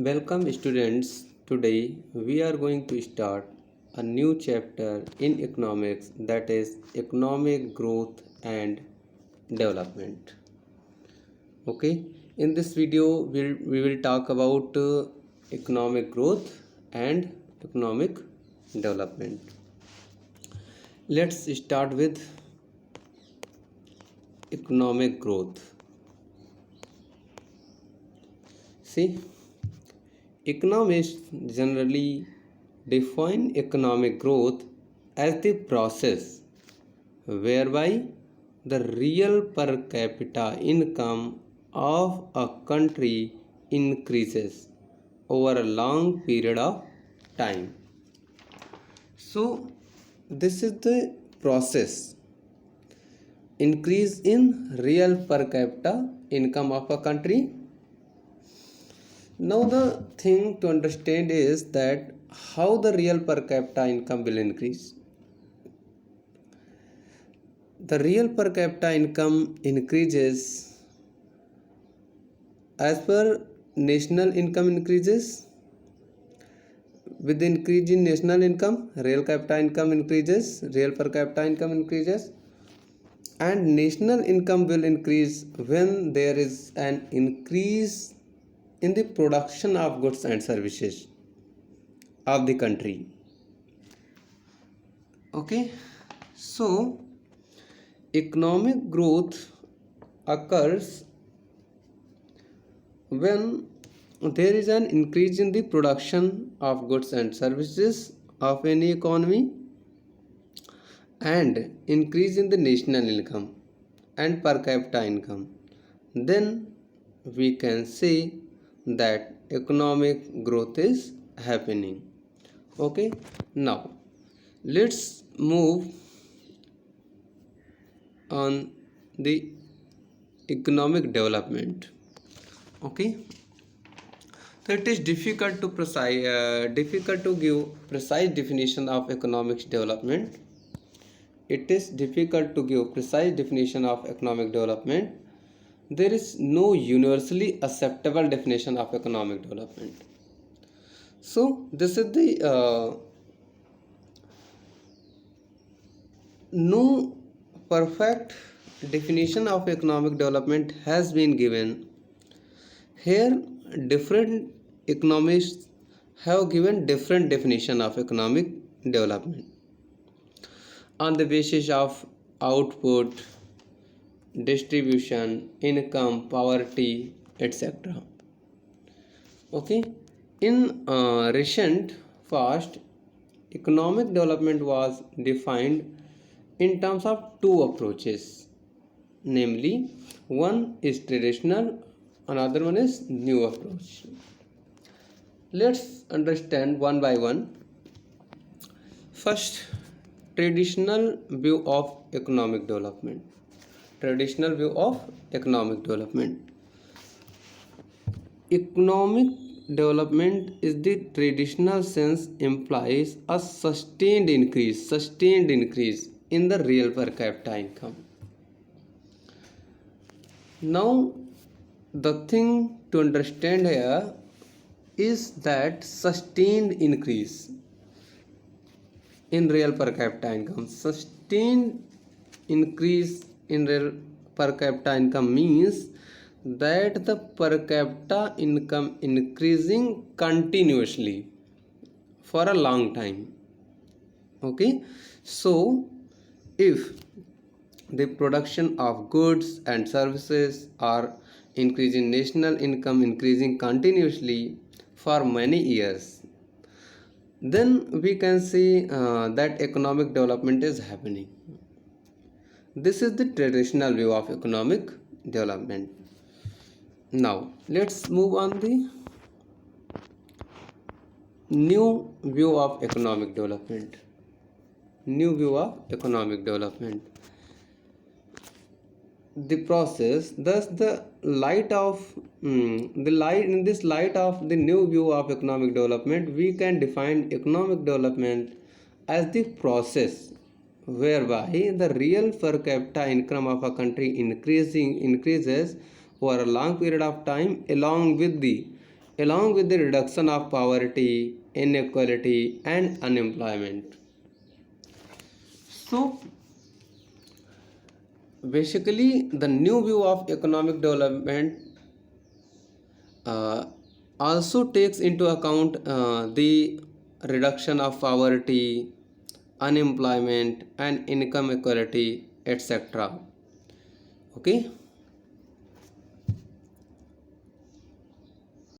Welcome students. Today we are going to start a new chapter in economics, that is economic growth and development. Okay, in this video we will talk about economic growth and economic development. Let's start with economic growth. See, economists generally define economic growth as the process whereby the real per capita income of a country increases over a long period of time. So, this is the process, increase in real per capita income of a country. Now the thing to understand is that how the real per capita income will increase. The real per capita income increases as per national income increases. With the increase in national income, real capita income increases, real per capita income increases, and national income will increase when there is an increase in the production of goods and services of the country. Okay, so economic growth occurs when there is an increase in the production of goods and services of any economy and increase in the national income and per capita income, then we can say that economic growth is happening. Okay, now let's move on the economic development. Okay, so it is difficult to give precise definition of economic development. It is difficult to give precise definition of economic development. There is no universally acceptable definition of economic development. So this is the no perfect definition of economic development has been given. Here different economists have given different definition of economic development on the basis of output, distribution, income, poverty, etc. Okay, in recent past, economic development was defined in terms of two approaches, namely one is traditional, another one is new approach. Let's understand one by one. First, traditional view of economic development. Traditional view of economic development. Economic development is the traditional sense implies a sustained increase in the real per capita income. Now the thing to understand here is that sustained increase in real per capita income. Sustained increase in real per capita income means that the per capita income increasing continuously for a long time. Okay, so if the production of goods and services are increasing, national income increasing continuously for many years, then we can see that economic development is happening. This is the traditional view of economic development. Now let's move on the new view of economic development. New view of economic development. The process, thus the light of the light in this light of the new view of economic development, we can define economic development as the process whereby the real per capita income of a country increases over a long period of time along with the along with the reduction of poverty, inequality, and unemployment. So, basically, the new view of economic development uh, also takes into account the reduction of poverty, unemployment, and income equality, etc. Okay.